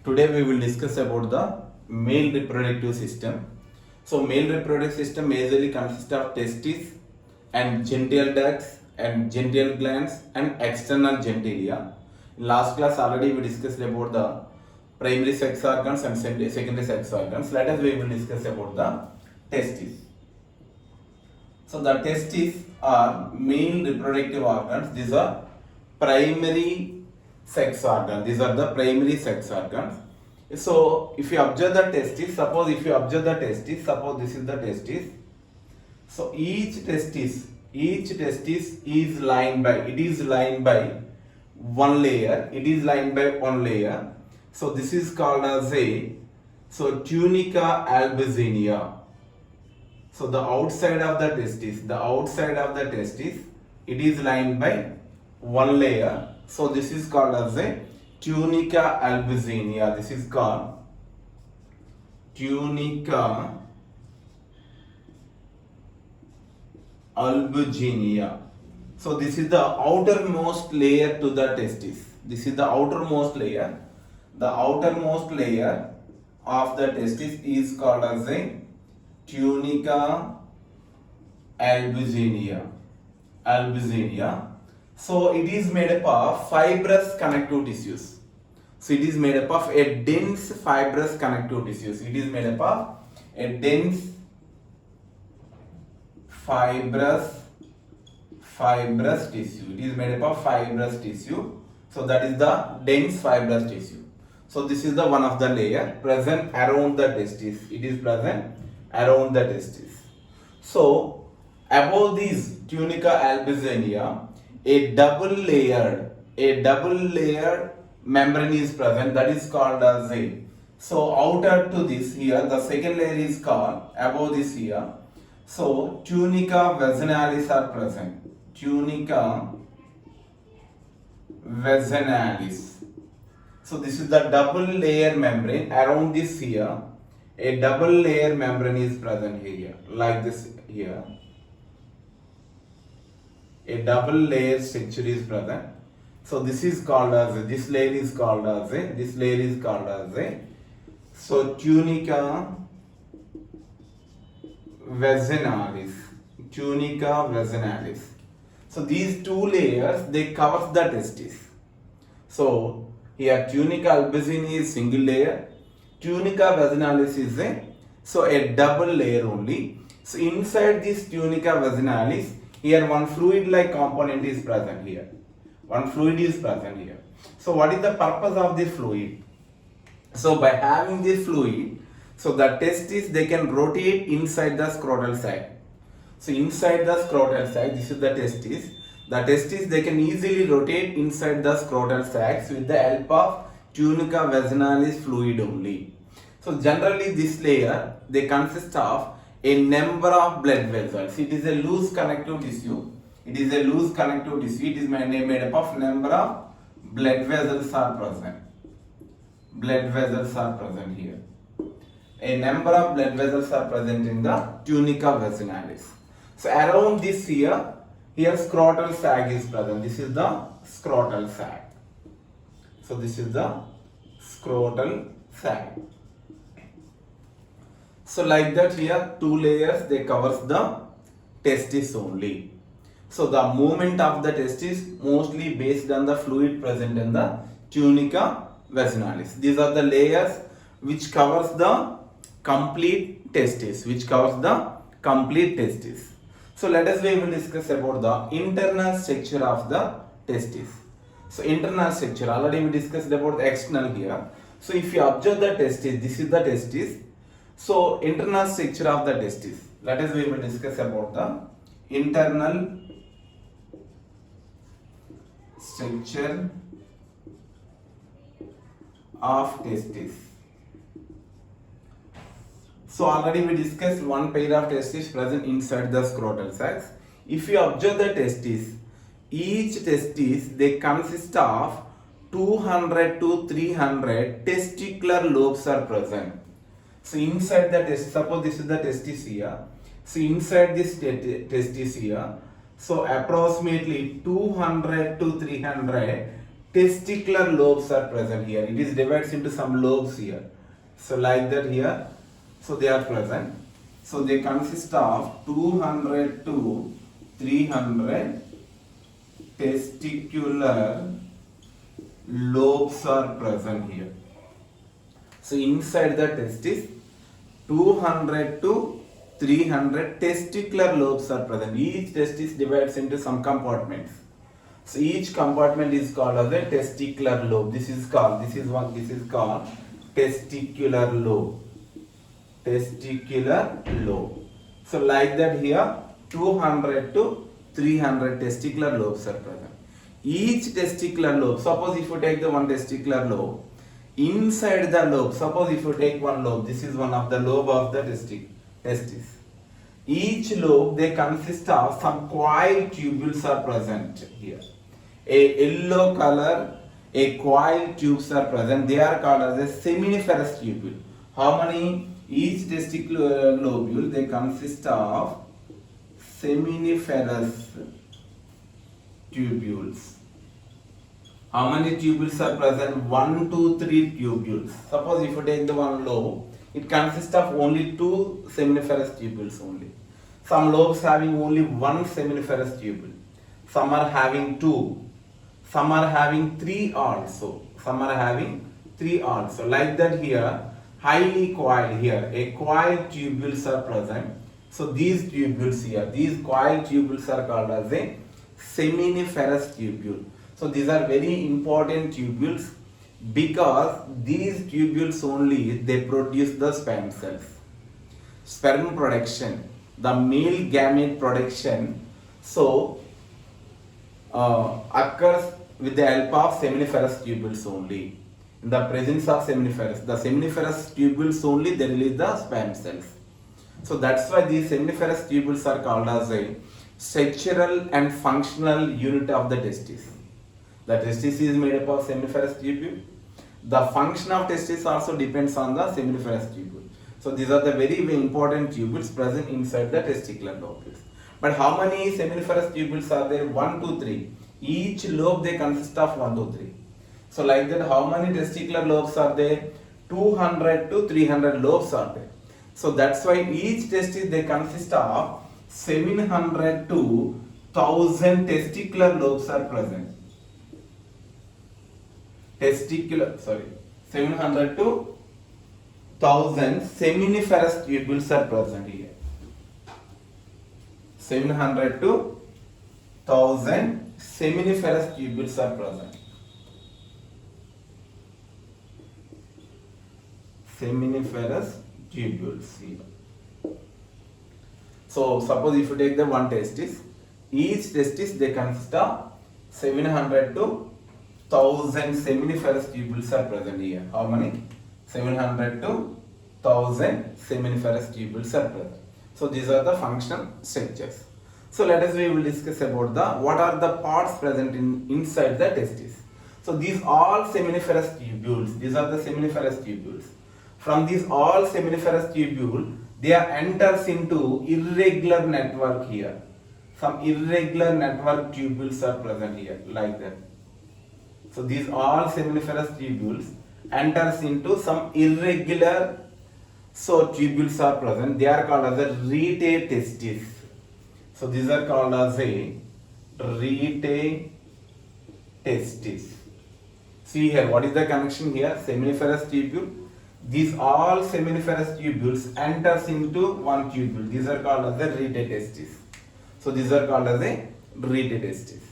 Today we will discuss about the male reproductive system. So male reproductive system majorly consists of testes and genital ducts and genital glands and external genitalia. In last class already we discussed about the primary sex organs and secondary sex organs. Let us we will discuss about the testes. So the testes are male reproductive organs. These are primary sex organs. These are the primary sex organs. So if you observe the testes, suppose this is the testis. So each testis is lined by one layer. It is lined by one layer. So this is called as tunica albuginea. So the outside of the testis, it is lined by one layer. So this is called as a tunica albuginea. This is called tunica albuginea. So this is the outermost layer to the testis. This is the outermost layer. The outermost layer of the testis is called as a tunica albuginea. So it is made up of fibrous connective tissues. So it is made up of a dense fibrous connective tissues. It is made up of a dense fibrous tissue. It is made up of fibrous tissue. So that is the dense fibrous tissue. So this is the one of the layer present around the testis. It is present around the testis. So above this tunica albuginea, a double layered membrane is present, that is called as a. So outer to this here, the second layer is called above this here. So tunica vaginalis are present. Tunica vaginalis. So this is the double layer membrane around this here. A double layer membrane is present here, like this here. A double layer structure is present. So this is called as this layer is called as so tunica vaginalis. So these two layers, they cover the testis. So here tunica albuginea is single layer, tunica vaginalis is a double layer only. So inside this tunica vaginalis, here one fluid like component is present here. So what is the purpose of this fluid? So by having this fluid, so the testis, they can rotate inside the scrotal sac. So inside the scrotal sac, this is the testis. The testis, they can easily rotate inside the scrotal sacs with the help of tunica vaginalis fluid only. So generally this layer, they consist of a number of blood vessels. It is a loose connective tissue. It is made up of number of blood vessels are present. Here. A number of blood vessels are present in the tunica vaginalis. So around this here scrotal sac is present. This is the scrotal sac. So this is the scrotal sac. So like that here, two layers, they covers the testis only. So the movement of the testis mostly based on the fluid present in the tunica vaginalis. These are the layers which covers the complete testis. So let us we will discuss about the internal structure of the testis. So internal structure, already we discussed about the external here. So if you observe the testis, this is the testis. So internal structure of the testis. Let us we will discuss about the internal structure of testis. So already we discussed one pair of testes present inside the scrotal sacs. If you observe the testes, each testis, they consist of 200 to 300 testicular lobes are present. So inside the testis, suppose this is the testis here. So inside this testis here, so approximately 200 to 300 testicular lobes are present here. It is divided into some lobes here. So like that here. So they are present. So they consist of 200 to 300 testicular lobes are present here. So inside the testis, 200 to 300 testicular lobes are present. Each testis divides into some compartments. So each compartment is called as a testicular lobe. This is called testicular lobe. Testicular lobe. So like that here, 200 to 300 testicular lobes are present. Each testicular lobe, suppose if you take the one testicular lobe, inside the lobe, suppose if you take one lobe, this is one of the lobe of the testis. Each lobe, they consist of some coil tubules are present here. A yellow color, a coil tubes are present. They are called as a seminiferous tubule. How many? Each testicular lobule, they consist of seminiferous tubules. How many tubules are present? 1, 2, 3 tubules. Suppose if you take the one lobe, it consists of only 2 seminiferous tubules only. Some lobes having only 1 seminiferous tubule. Some are having 2. Some are having 3 also. Like that here, highly coiled here. A coil tubules are present. So these tubules here, these coil tubules are called as a seminiferous tubule. So these are very important tubules because these tubules only they produce the sperm cells. Sperm production, the male gamete production, so occurs with the help of seminiferous tubules only. In the presence of the seminiferous tubules only they release the sperm cells. So that's why these seminiferous tubules are called as a structural and functional unit of the testis. The testis is made up of seminiferous tubule. The function of testis also depends on the seminiferous tubule. So these are the very, very important tubules present inside the testicular lobules. But how many seminiferous tubules are there? 1, 2, 3. Each lobe they consist of 1, 2, 3. So like that, how many testicular lobes are there? 200 to 300 lobes are there. So that's why each testis they consist of 700 to 1000 testicular lobes are present. 700 to 1000 seminiferous tubules are present here. 700 to 1000 seminiferous tubules are present. Seminiferous tubules here. So suppose if you take the one testis, each testis they consist of 700 to 1000 seminiferous tubules are present here. How many? 700 to 1000 seminiferous tubules are present. So these are the functional structures. So let us we will discuss about the what are the parts present inside the testis. So these all seminiferous tubules. These are the seminiferous tubules. From these all seminiferous tubule, they are enters into irregular network here. Some irregular network tubules are present here like that. So these all seminiferous tubules enters into some irregular tubules are present. They are called as a rete testis. So these are called as a rete testis. See here, what is the connection here? Seminiferous tubule. These all seminiferous tubules enters into one tubule. These are called as the rete testis. So these are called as a rete testis.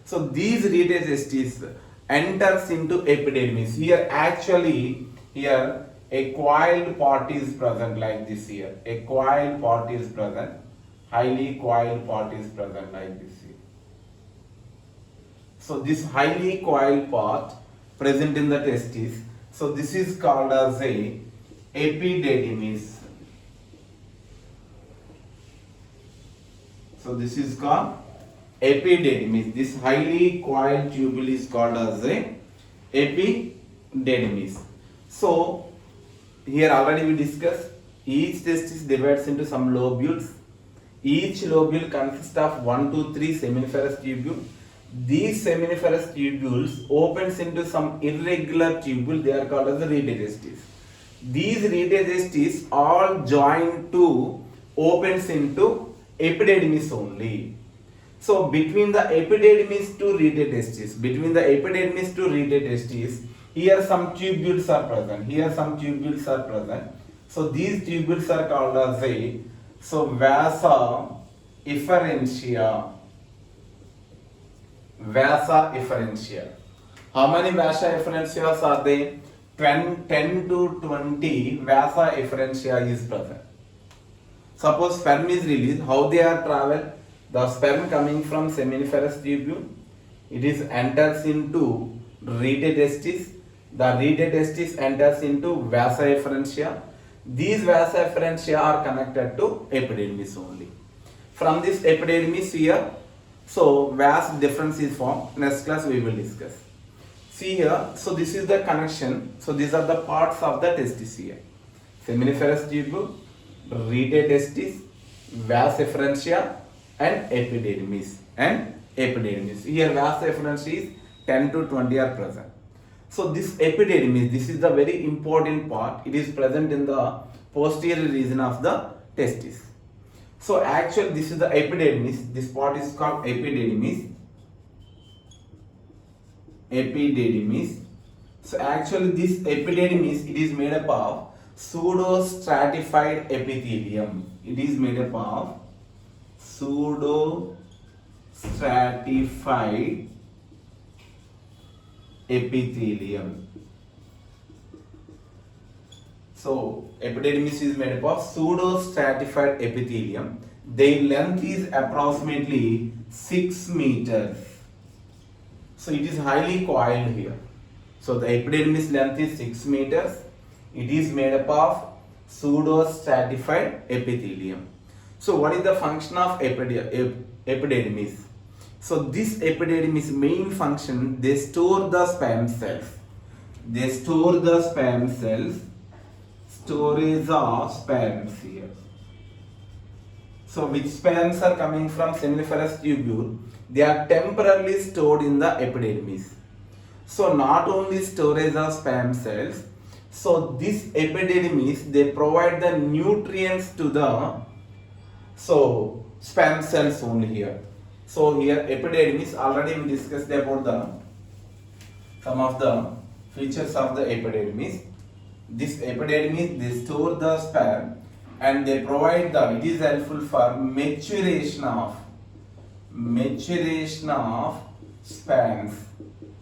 So these rete testis enters into epidermis. Here actually a coiled part is present like this here. A coiled part is present. Highly coiled part is present like this here. So this highly coiled part present in the testis. So this is called as a epididymis. So this is called epididymis. This highly coiled tubule is called as a epididymis. So here already we discussed each testis divides into some lobules. Each lobule consists of 1, 2, 3 seminiferous tubule. these seminiferous tubules opens into some irregular tubule, they are called as the reed testes. These reed testes all join to opens into epididymis only. So between the epididymis to reed testes, between the epididymis to reed testes, here some tubules are present. Here some tubules are present. So these tubules are called as vasa efferentia. Vasa efferentia. How many vasa efferentias are there? 10 to 20 vasa efferentia is present. Suppose sperm is released, how they are travel? The sperm coming from seminiferous tubule, it is enters into reed testis. The reed testis enters into vasa efferentia. These vasa efferentia are connected to epididymis only. From this epididymis here, so vast difference is formed. Next class we will discuss. See here, so this is the connection. So these are the parts of the testis here. Seminiferous tubule, reed testis, vas efferentia and epididymis. Here vas efferentia is 10 to 20 are present. So this epididymis, this is the very important part. It is present in the posterior region of the testis. So actually this is the epididymis. This part is called epididymis. So actually this epididymis, it is made up of pseudo-stratified epithelium. It is made up of pseudo-stratified epithelium. So epididymis is made up of pseudo-stratified epithelium. Their length is approximately 6 meters. So it is highly coiled here. So the epididymis length is 6 meters. It is made up of pseudo-stratified epithelium. So what is the function of epididymis? So this epididymis main function, they store the sperm cells. They store the sperm cells. Storage of sperms here. So which sperms are coming from seminiferous tubule? They are temporarily stored in the epididymis. So not only storage of sperm cells, so this epididymis, they provide the nutrients to the sperm cells only here. So here epididymis, already we discussed about some of the features of the epididymis. This epididymis, they store the sperm and they provide it is helpful for maturation of sperms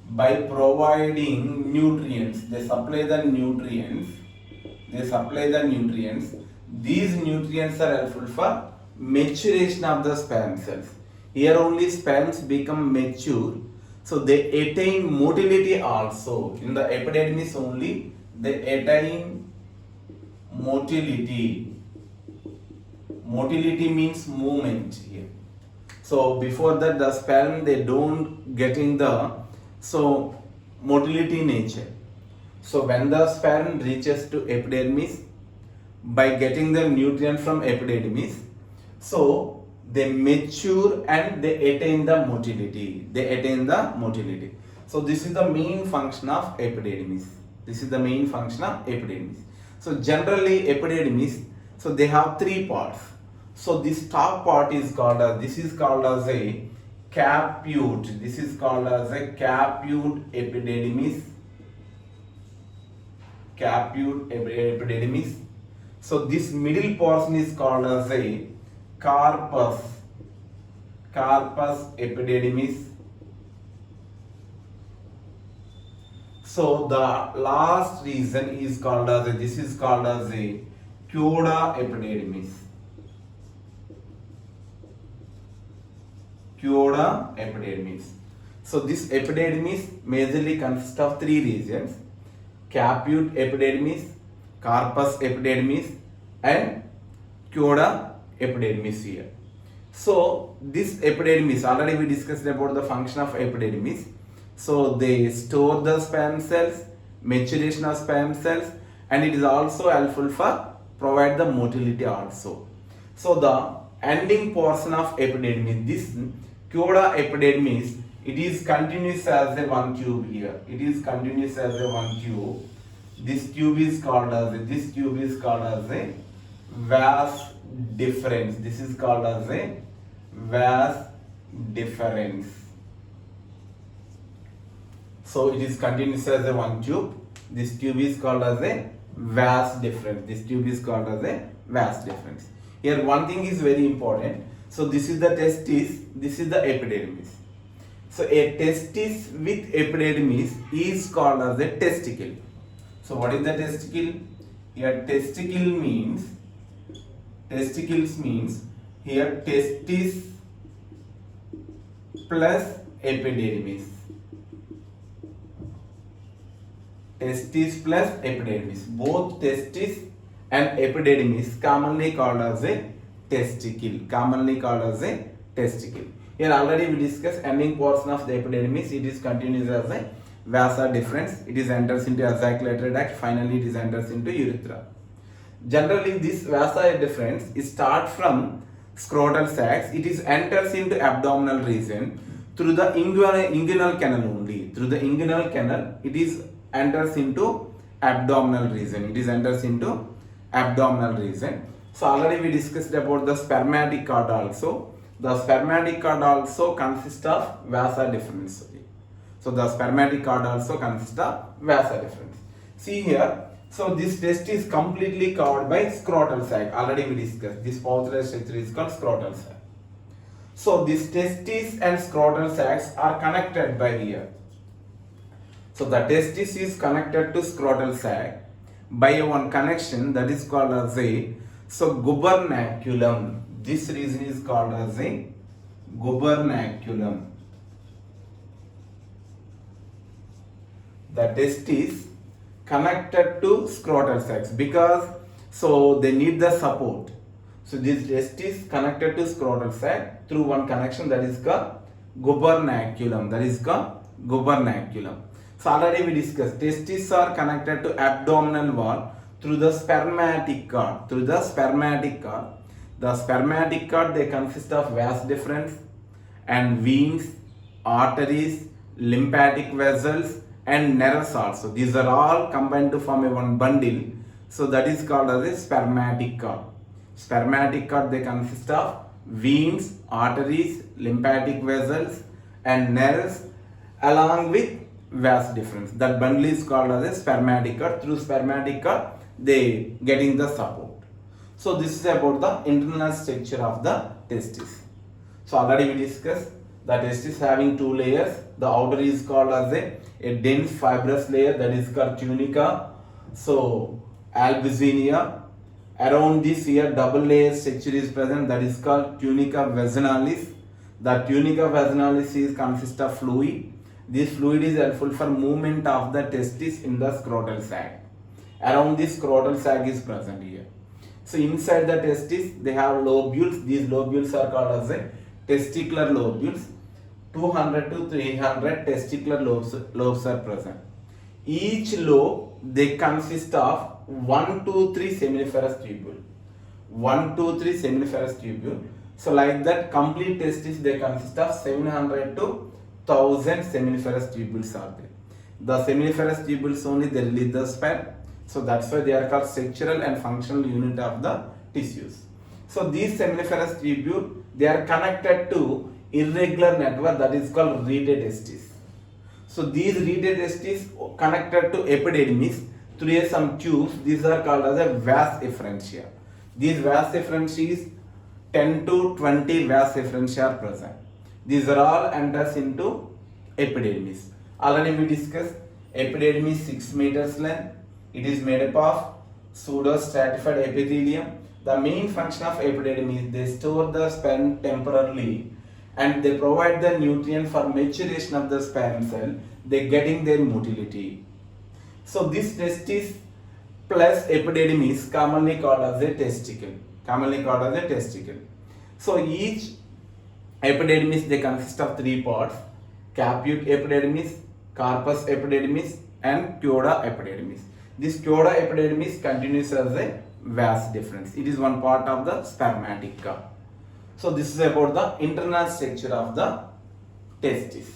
by providing nutrients. They supply the nutrients. These nutrients are helpful for maturation of the sperm cells. Here only sperms become mature. So they attain motility also. In the epididymis only, they attain motility. Motility means movement here. So before that, the sperm, they don't getting the motility nature. So when the sperm reaches to epididymis, by getting the nutrient from epididymis, so they mature and they attain the motility. So this is the main function of epididymis. So generally epididymis, so they have 3 parts. So this top part is called as, this is called as a capute. This is called as a capute epididymis. So this middle portion is called as a carpus epididymis. So the last region is called as a coda epididymis. So this epididymis majorly consists of 3 regions: capute epididymis, carpus epididymis, and coda epididymis here. So this epididymis, already we discussed about the function of epididymis. So they store the sperm cells, maturation of sperm cells, and it is also helpful for provide the motility also. So the ending portion of epididymis, this coda epididymis, It is continuous as a one tube here. It is continuous as a one tube. This tube is called as a vas difference. This is called as a vas difference. So it is continuous as a one tube. This tube is called as a vas difference. This tube is called as a vas difference. Here one thing is very important. So this is the testis, this is the epidermis. So a testis with epidermis is called as a testicle. So what is the testicle? Here testicles means here testis plus epidermis. Testis plus epidermis. Both testis and epidermis commonly called as a testicle. Here already we discussed ending portion of the epidermis. It is continuous as a vasa difference. It is enters into ejaculatory duct. Finally, it is enters into urethra. Generally, this vasa difference is start from scrotal sacs. It is enters into abdominal region through the inguinal canal only. Through the inguinal canal, it is enters into abdominal region. So already we discussed about the spermatic cord also. The spermatic cord also consists of vasa difference. So the spermatic cord also consists of vasa difference. See here, so this test is completely covered by scrotal sac. Already we discussed this pouch-like structure is called scrotal sac. So this testis and scrotal sacs are connected by here. So the testis is connected to scrotal sac by one connection that is called as a gubernaculum. This region is called as a gubernaculum. The testis connected to scrotal sacs because so they need the support. So this testis connected to scrotal sac through one connection that is called gubernaculum. So already we discussed testis are connected to abdominal wall through the spermatic cord. The spermatic cord they consist of vas deferens and veins, arteries, lymphatic vessels and nerves also. These are all combined to form a one bundle. So that is called as a spermatic cord. Spermatic cord they consist of veins, arteries, lymphatic vessels and nerves along with vas deferens. That bundle is called as a spermatic cord. Through spermatic cord they getting the support. So this is about the internal structure of the testis. So already we discussed the testis having two layers. The outer is called as a dense fibrous layer that is called tunica. So albuginea. Around this here double layer structure is present that is called tunica vaginalis. The tunica vaginalis is consist of fluid. This fluid is helpful for movement of the testis in the scrotal sac. Around this scrotal sac is present here. So inside the testis they have lobules. These lobules are called as a testicular lobules. 200 to 300 testicular lobes are present. Each lobe they consist of 1 to 3 seminiferous tubule. 1 to 3 seminiferous tubule. So like that complete testis they consist of 700 to 1000 seminiferous tubules are there. The seminiferous tubules only they release the sperm. So that's why they are called structural and functional unit of the tissues. So these seminiferous tubule they are connected to irregular network that is called reed testis. So these reed testis connected to epidermis through some tubes. These are called as a vas efferentia. These vas efferentia 10 to 20 vas efferentia are present. These are all enters into epidermis. Already we discussed epidermis 6 meters length. It is made up of pseudostratified epithelium. The main function of epidermis, they store the sperm temporarily and they provide the nutrient for maturation of the sperm cell. They getting their motility. So this testis plus epidermis commonly called as a testicle. So each epidermis they consist of three parts: caput epidermis, corpus epidermis and chioda epidermis. This chioda epidermis continues as a vas deferens. It is one part of the spermatic cord. So this is about the internal structure of the testis.